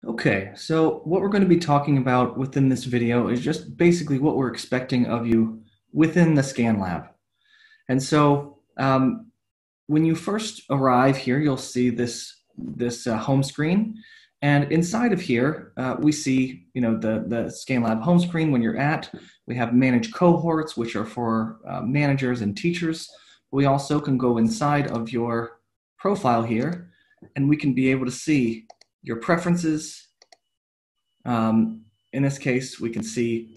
Okay, so what we're going to be talking about within this video is just basically what we're expecting of you within the ScanLab. And so when you first arrive here, you'll see this home screen. And inside of here, we see, the ScanLab home screen when you're at. We have manage cohorts, which are for managers and teachers. We also can go inside of your profile here, and we can be able to see your preferences. In this case, we can see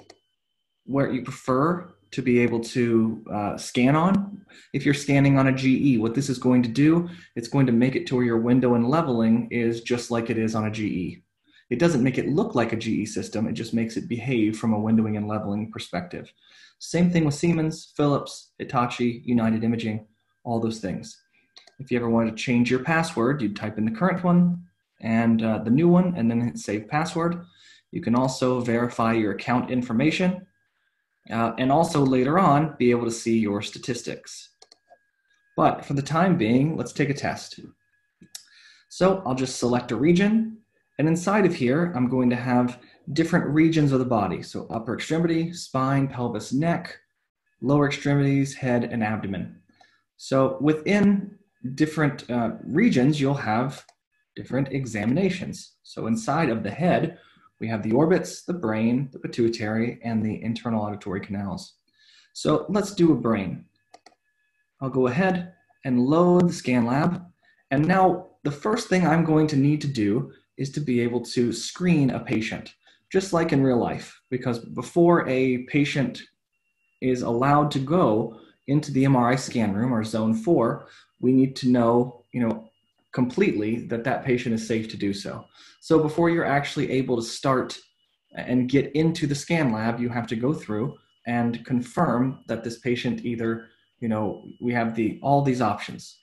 where you prefer to be able to scan on. If you're scanning on a GE, what this is going to do, it's going to make it to where your window and leveling is just like it is on a GE. It doesn't make it look like a GE system, it just makes it behave from a windowing and leveling perspective. Same thing with Siemens, Philips, Hitachi, United Imaging, all those things. If you ever wanted to change your password, you'd type in the current one and the new one, and then hit save password. You can also verify your account information and also later on be able to see your statistics. But for the time being, let's take a test. So I'll just select a region, and inside of here, I'm going to have different regions of the body. So upper extremity, spine, pelvis, neck, lower extremities, head, and abdomen. So within different regions, you'll have different examinations. So inside of the head, we have the orbits, the brain, the pituitary, and the internal auditory canals. So let's do a brain. I'll go ahead and load the ScanLab. And now the first thing I'm going to need to do is to be able to screen a patient, just like in real life, because before a patient is allowed to go into the MRI scan room or zone 4, we need to know, completely that that patient is safe to do so. So before you're actually able to start and get into the ScanLab, you have to go through and confirm that this patient either, we have all these options.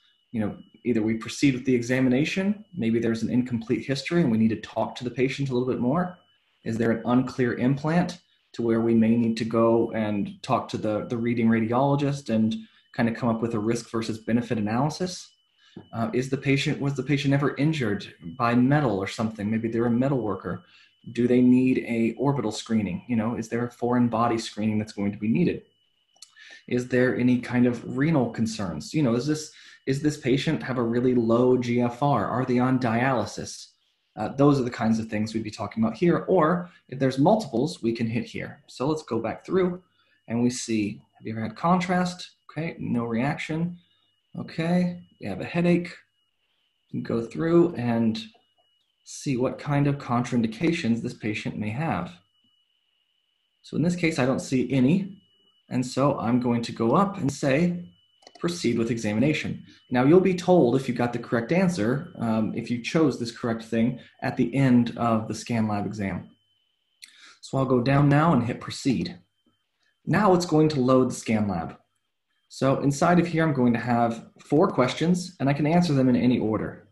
Either we proceed with the examination, maybe there's an incomplete history and we need to talk to the patient a little bit more. Is there an unclear implant to where we may need to go and talk to the reading radiologist and kind of come up with a risk versus benefit analysis? Was the patient ever injured by metal or something? Maybe they're a metal worker. Do they need a orbital screening? Is there a foreign body screening that's going to be needed? Is there any kind of renal concerns? Is this patient have a really low GFR? Are they on dialysis? Those are the kinds of things we'd be talking about here. Or if there's multiples, we can hit here. So let's go back through and we see, have you ever had contrast? Okay, no reaction. Okay, we have a headache. You can go through and see what kind of contraindications this patient may have. So in this case, I don't see any. And so I'm going to go up and say, proceed with examination. Now you'll be told if you got the correct answer, if you chose this correct thing at the end of the ScanLab exam. So I'll go down now and hit proceed. Now it's going to load the ScanLab. So inside of here, I'm going to have 4 questions and I can answer them in any order.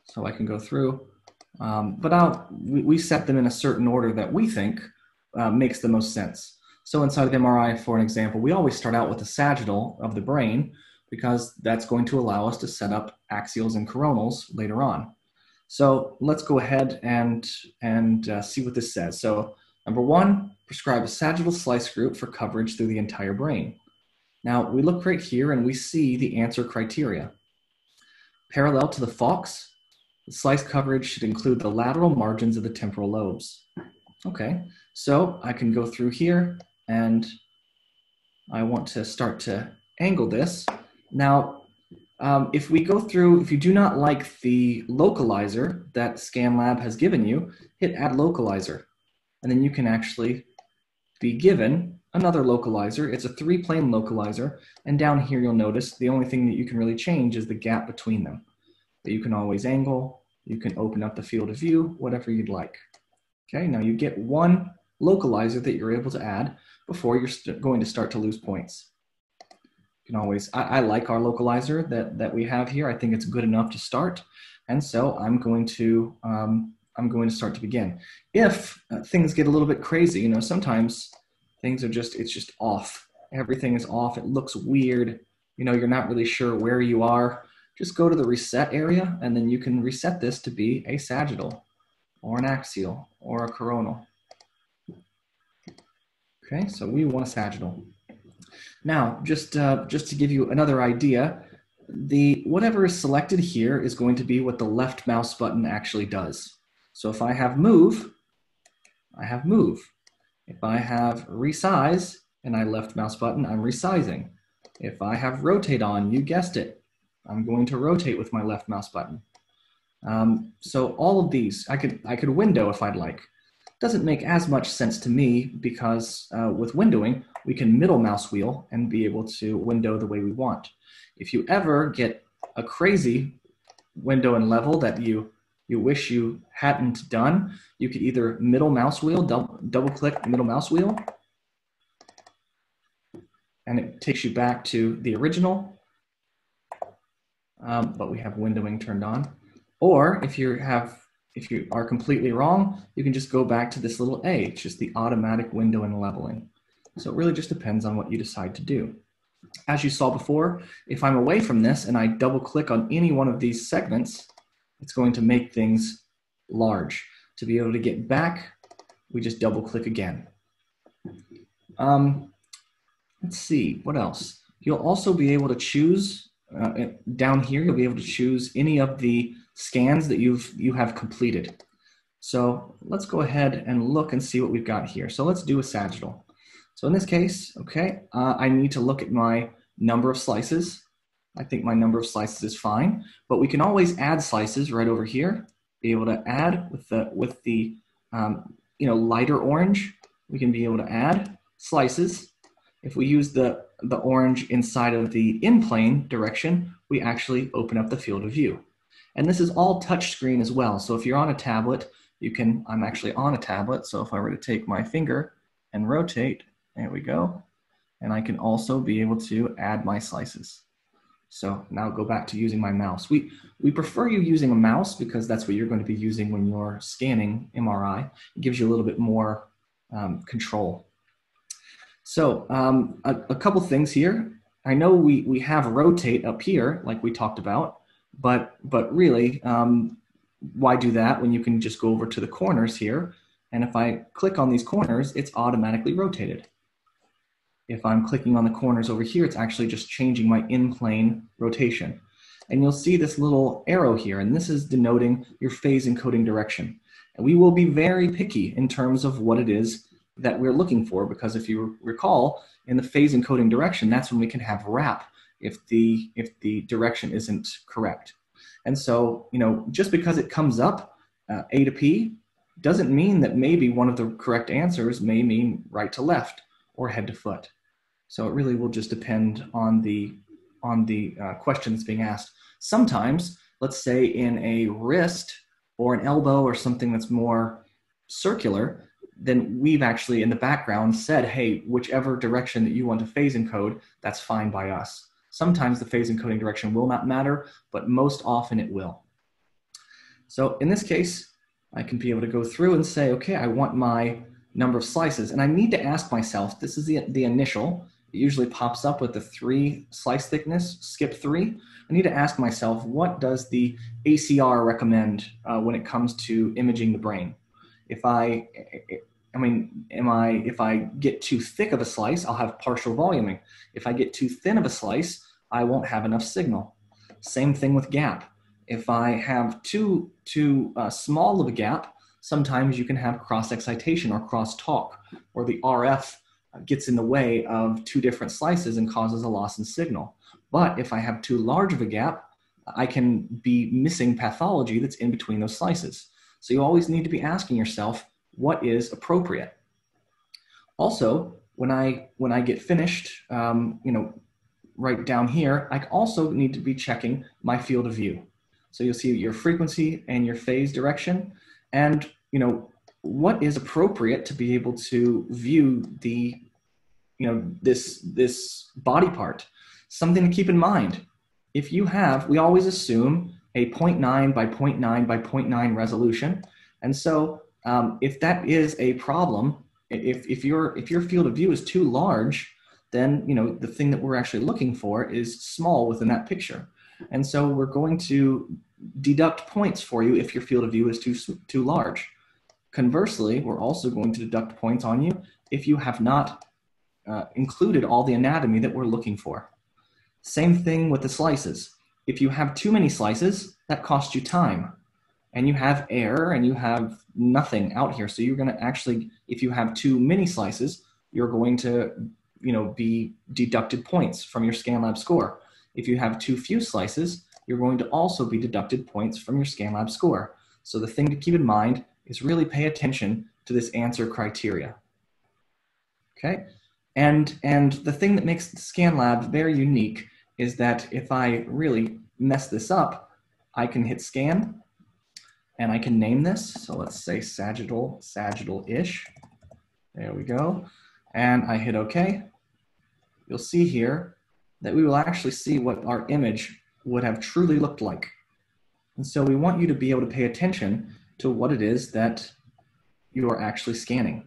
So I can go through, but we set them in a certain order that we think makes the most sense. So inside of MRI, for an example, we always start out with the sagittal of the brain because that's going to allow us to set up axials and coronals later on. So let's go ahead and see what this says. So number 1, prescribe a sagittal slice group for coverage through the entire brain. Now we look right here and we see the answer criteria. Parallel to the falx, the slice coverage should include the lateral margins of the temporal lobes. Okay, so I can go through here and I want to start to angle this. Now, if we go through, if you do not like the localizer that ScanLab has given you, hit add localizer. And then you can actually be given another localizer. It's a 3-plane localizer. And down here, you'll notice the only thing that you can really change is the gap between them. But you can always angle, you can open up the field of view, whatever you'd like. Okay, now you get 1 localizer that you're able to add before you're going to start to lose points. You can always, I like our localizer that we have here. I think it's good enough to start. And so I'm going to start to begin. If things get a little bit crazy, sometimes things are it's just off. Everything is off. It looks weird. You're not really sure where you are. Just go to the reset area and then you can reset this to be a sagittal. or an axial, or a coronal. Okay, so we want a sagittal. Now, just to give you another idea, whatever is selected here is going to be what the left mouse button actually does. So if I have move, I have move. If I have resize and I left mouse button, I'm resizing. If I have rotate on, you guessed it, I'm going to rotate with my left mouse button. So all of these, I could window if I'd like. Doesn't make as much sense to me because with windowing, we can middle mouse wheel and be able to window the way we want. If you ever get a crazy window and level that you wish you hadn't done, you could either middle mouse wheel, double click middle mouse wheel, and it takes you back to the original, but we have windowing turned on. Or if you are completely wrong, you can just go back to this little A. It's just the automatic window and leveling. So it really just depends on what you decide to do. As you saw before, if I'm away from this and I double click on any one of these segments, it's going to make things large. To be able to get back, we just double click again. Let's see, what else? You'll also be able to choose, down here, you'll be able to choose any of the scans that you have completed. So let's go ahead and look and see what we've got here. So let's do a sagittal. So in this case, okay, I need to look at my number of slices. I think my number of slices is fine, but we can always add slices right over here. Be able to add with the lighter orange. We can be able to add slices. If we use the orange inside of the in-plane direction, we actually open up the field of view. And this is all touch screen as well. So if you're on a tablet, I'm actually on a tablet. So if I were to take my finger and rotate, there we go. And I can also be able to add my slices. So now go back to using my mouse. We prefer you using a mouse because that's what you're going to be using when you're scanning MRI. It gives you a little bit more control. So a couple things here. I know we have rotate up here, like we talked about, but really, why do that when you can just go over to the corners here? And if I click on these corners, it's automatically rotated. If I'm clicking on the corners over here, it's actually just changing my in-plane rotation. And you'll see this little arrow here, and this is denoting your phase encoding direction. And we will be very picky in terms of what it is that we're looking for, because if you recall, in the phase encoding direction, that's when we can have wrap if the direction isn't correct. And so, just because it comes up A to P doesn't mean that maybe one of the correct answers may mean right to left or head to foot. So it really will just depend on the question that's being asked. Sometimes, let's say in a wrist or an elbow or something that's more circular, then we've actually in the background said, hey, whichever direction that you want to phase encode, that's fine by us. Sometimes the phase encoding direction will not matter, but most often it will. So in this case, I can be able to go through and say, okay, I want my number of slices. And I need to ask myself, this is the initial. It usually pops up with the 3 slice thickness, skip 3. I need to ask myself, what does the ACR recommend when it comes to imaging the brain? If I get too thick of a slice, I'll have partial voluming. If I get too thin of a slice, I won't have enough signal. Same thing with gap. If I have too small of a gap, sometimes you can have cross-excitation or cross-talk, or the RF gets in the way of 2 different slices and causes a loss in signal. But if I have too large of a gap, I can be missing pathology that's in between those slices. So you always need to be asking yourself, what is appropriate? Also, when I get finished, right down here, I also need to be checking my field of view. So you'll see your frequency and your phase direction, and what is appropriate to be able to view this body part. Something to keep in mind. If you have, we always assume a 0.9 by 0.9 by 0.9 resolution, and so if that is a problem, if your field of view is too large, then the thing that we're actually looking for is small within that picture. And so we're going to deduct points for you if your field of view is too large. Conversely, we're also going to deduct points on you if you have not included all the anatomy that we're looking for. Same thing with the slices. If you have too many slices, that costs you time. And you have error and you have nothing out here. So you're going to actually, if you have too many slices, you're going to, be deducted points from your ScanLab score. If you have too few slices, you're going to also be deducted points from your ScanLab score. So the thing to keep in mind is really pay attention to this answer criteria. Okay? And the thing that makes ScanLab very unique is that if I really mess this up, I can hit scan and I can name this. So let's say sagittal-ish. There we go. And I hit OK. You'll see here that we will actually see what our image would have truly looked like. And so we want you to be able to pay attention to what it is that you are actually scanning.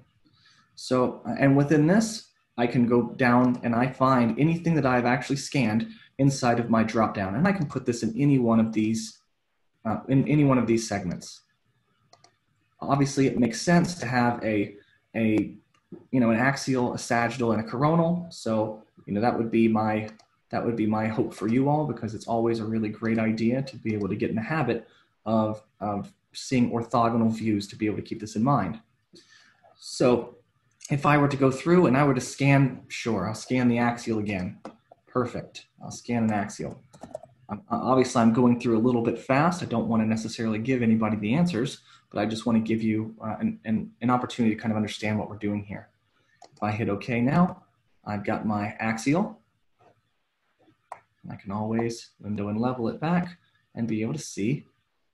So, and within this, I can go down and I find anything that I've actually scanned inside of my dropdown, and I can put this in any one of these segments. Obviously, it makes sense to have an axial, a sagittal, and a coronal. So, that would be my hope for you all, because it's always a really great idea to be able to get in the habit of seeing orthogonal views to be able to keep this in mind. So if I were to go through and I were to scan, sure, I'll scan the axial again. Perfect. I'll scan an axial. Obviously, I'm going through a little bit fast. I don't want to necessarily give anybody the answers, but I just want to give you an opportunity to kind of understand what we're doing here. If I hit OK now, I've got my axial. I can always window and level it back and be able to see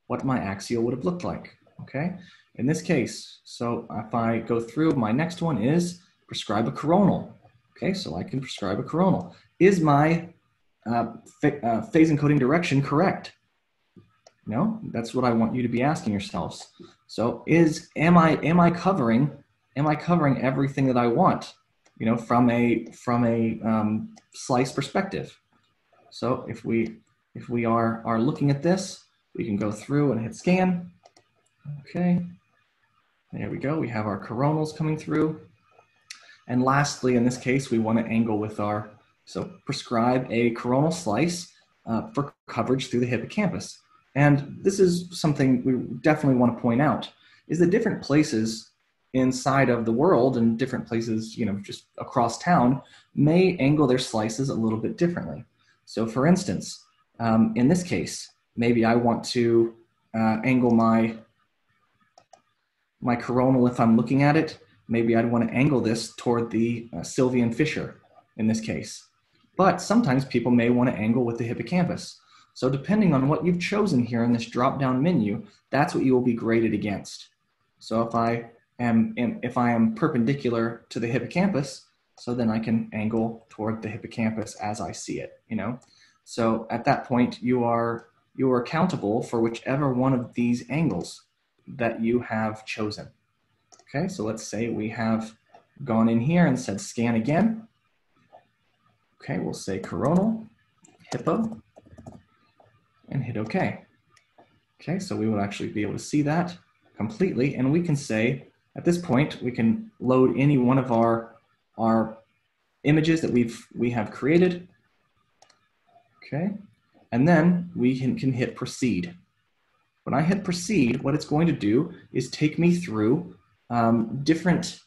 what my axial would have looked like, okay? In this case, so if I go through, my next one is prescribe a coronal. Okay, so I can prescribe a coronal. Is my phase encoding direction correct? No, that's what I want you to be asking yourselves. So am I covering everything that I want, from a slice perspective? So if we are looking at this, we can go through and hit scan. Okay, there we go. We have our coronals coming through. And lastly, in this case, we want to angle with so prescribe a coronal slice for coverage through the hippocampus. And this is something we definitely want to point out, is that different places inside of the world and different places, just across town, may angle their slices a little bit differently. So for instance, in this case, maybe I want to angle my coronal if I'm looking at it. Maybe I'd want to angle this toward the Sylvian fissure in this case. But sometimes people may want to angle with the hippocampus. So depending on what you've chosen here in this drop-down menu, that's what you will be graded against. So if I am perpendicular to the hippocampus, so then I can angle toward the hippocampus as I see it, So at that point, you are accountable for whichever one of these angles that you have chosen. Okay, so let's say we have gone in here and said scan again. Okay, we'll say coronal, hippo, and hit OK. Okay, so we will actually be able to see that completely, and we can say, at this point, we can load any one of our images that we have created. Okay, and then we can hit proceed. When I hit proceed, what it's going to do is take me through different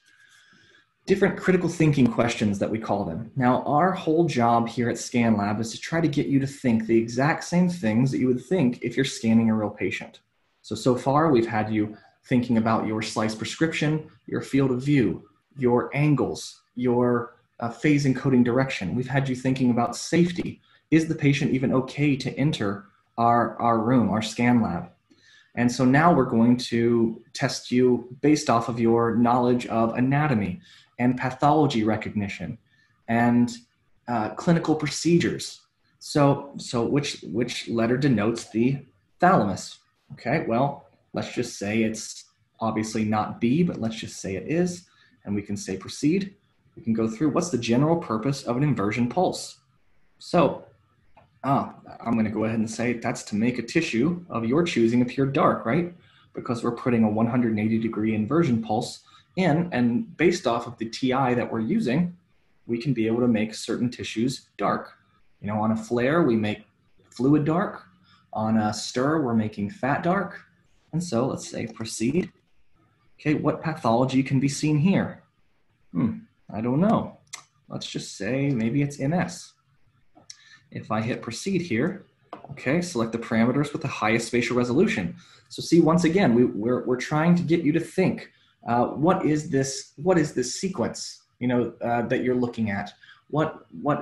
critical thinking questions that we call them. Now, our whole job here at ScanLab is to try to get you to think the exact same things that you would think if you're scanning a real patient. So far, we've had you thinking about your slice prescription, your field of view, your angles, your phase encoding direction. We've had you thinking about safety. Is the patient even okay to enter our room, our scan lab? And so now we're going to test you based off of your knowledge of anatomy and pathology recognition and clinical procedures. So which letter denotes the thalamus? Okay, well, let's just say it's obviously not B, but let's just say it is. And we can say proceed. We can go through what's the general purpose of an inversion pulse. So I'm going to go ahead and say that's to make a tissue of your choosing appear dark, right? Because we're putting a 180-degree inversion pulse in, and based off of the TI that we're using, we can be able to make certain tissues dark. You know, on a flare, we make fluid dark. On a stir, we're making fat dark. And so let's say proceed. Okay, what pathology can be seen here? I don't know. Let's just say maybe it's MS. If I hit proceed here, okay, select the parameters with the highest spatial resolution. So see, once again, we're trying to get you to think, what is this sequence, you know, that you're looking at? What are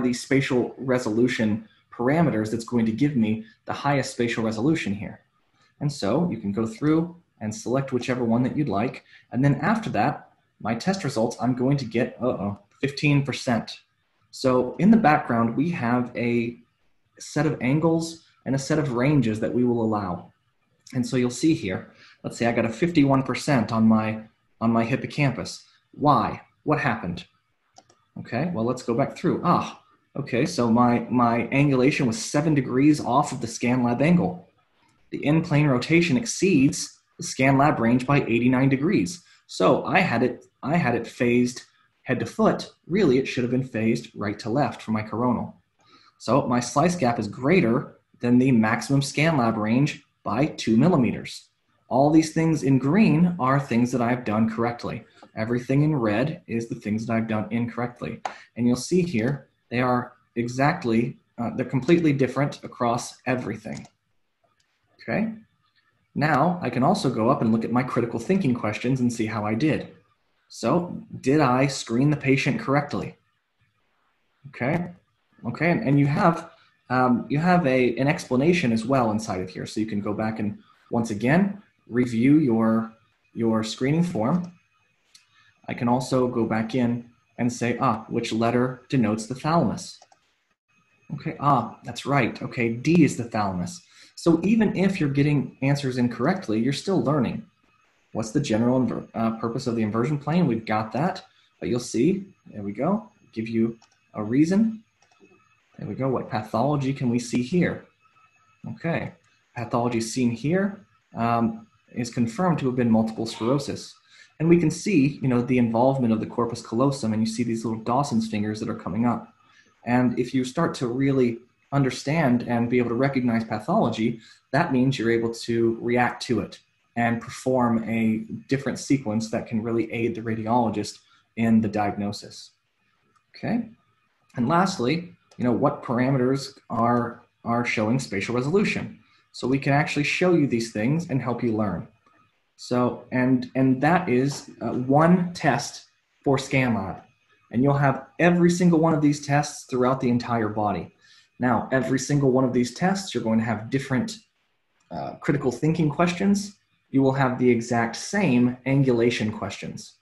the spatial resolution parameters that's going to give me the highest spatial resolution here? And so you can go through and select whichever one that you'd like. And then after that, my test results, I'm going to get, 15%. So in the background, we have a set of angles and a set of ranges that we will allow. And so you'll see here, let's say I got a 51% on my hippocampus. Why? What happened? Okay, well, let's go back through. Okay, so my angulation was 7 degrees off of the ScanLab angle. The in-plane rotation exceeds the ScanLab range by 89 degrees. So I had it phased head to foot. Really, it should have been phased right to left for my coronal. So my slice gap is greater than the maximum ScanLab range by 2 millimeters. All these things in green are things that I've done correctly. Everything in red is the things that I've done incorrectly. And you'll see here, they are exactly, they're completely different across everything. Okay. Now I can also go up and look at my critical thinking questions and see how I did. So did I screen the patient correctly? Okay. And you have an explanation as well inside of here. So you can go back and once again, review your screening form. I can also go back in and say, which letter denotes the thalamus? Okay, that's right. Okay, D is the thalamus. So even if you're getting answers incorrectly, you're still learning. What's the general purpose of the inversion plane? We've got that, but you'll see, there we go, give you a reason. There we go, what pathology can we see here? Okay, pathology seen here is confirmed to have been multiple sclerosis. And we can see, you know, the involvement of the corpus callosum, and you see these little Dawson's fingers that are coming up. And if you start to really understand and be able to recognize pathology, that means you're able to react to it and perform a different sequence that can really aid the radiologist in the diagnosis. Okay. And lastly, you know, what parameters are showing spatial resolution? So we can actually show you these things and help you learn. So, and that is one test for ScanLab. And you'll have every single one of these tests throughout the entire body. Now, every single one of these tests, you're going to have different critical thinking questions. You will have the exact same angulation questions.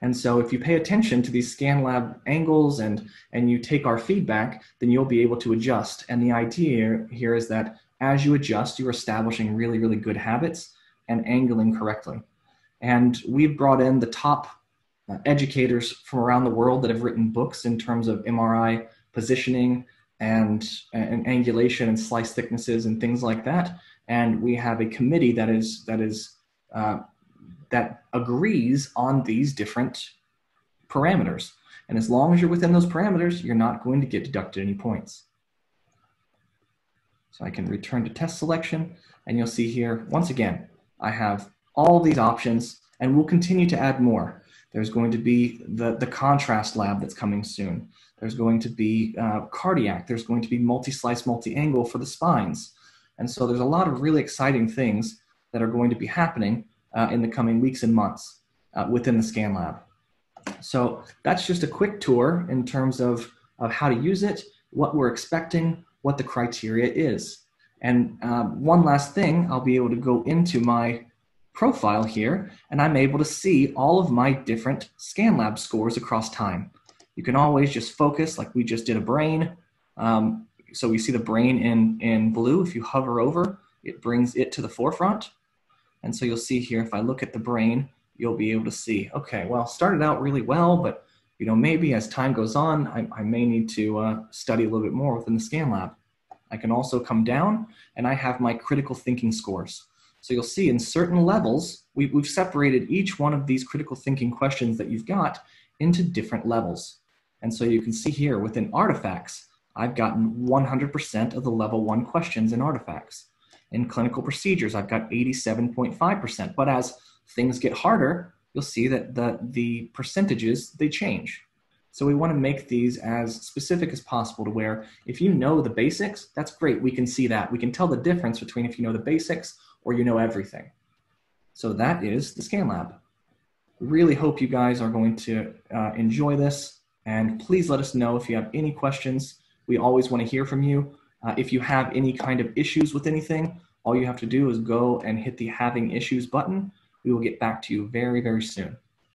And so if you pay attention to these ScanLab angles and you take our feedback, then you'll be able to adjust. And the idea here is that as you adjust, you're establishing really, really good habits and angling correctly. And we've brought in the top educators from around the world that have written books in terms of MRI positioning and angulation and slice thicknesses and things like that. And we have a committee that agrees on these different parameters. And as long as you're within those parameters, you're not going to get deducted any points. So I can return to test selection, and you'll see here, once again, I have all these options, and we'll continue to add more. There's going to be the contrast lab that's coming soon. There's going to be cardiac. There's going to be multi-slice, multi-angle for the spines. And so there's a lot of really exciting things that are going to be happening in the coming weeks and months within the ScanLab. So that's just a quick tour in terms of how to use it, what we're expecting, what the criteria is. And one last thing, I'll be able to go into my profile here, and I'm able to see all of my different ScanLab scores across time. You can always just focus, like we just did a brain. So we see the brain in blue. If you hover over, it brings it to the forefront. And so you'll see here, if I look at the brain, you'll be able to see, okay, well, started out really well, but maybe as time goes on, I may need to study a little bit more within the ScanLab. I can also come down and I have my critical thinking scores. So you'll see in certain levels, we've separated each one of these critical thinking questions that you've got into different levels. And so you can see here within artifacts, I've gotten 100% of the level 1 questions in artifacts. In clinical procedures, I've got 87.5%. But as things get harder, you'll see that the percentages, they change. So we want to make these as specific as possible to where if you know the basics, that's great. We can see that. We can tell the difference between if you know the basics or you know everything. So that is the ScanLab. Really hope you guys are going to enjoy this. And please let us know if you have any questions. We always want to hear from you. If you have any kind of issues with anything, all you have to do is go and hit the Having Issues button. We will get back to you very, very soon.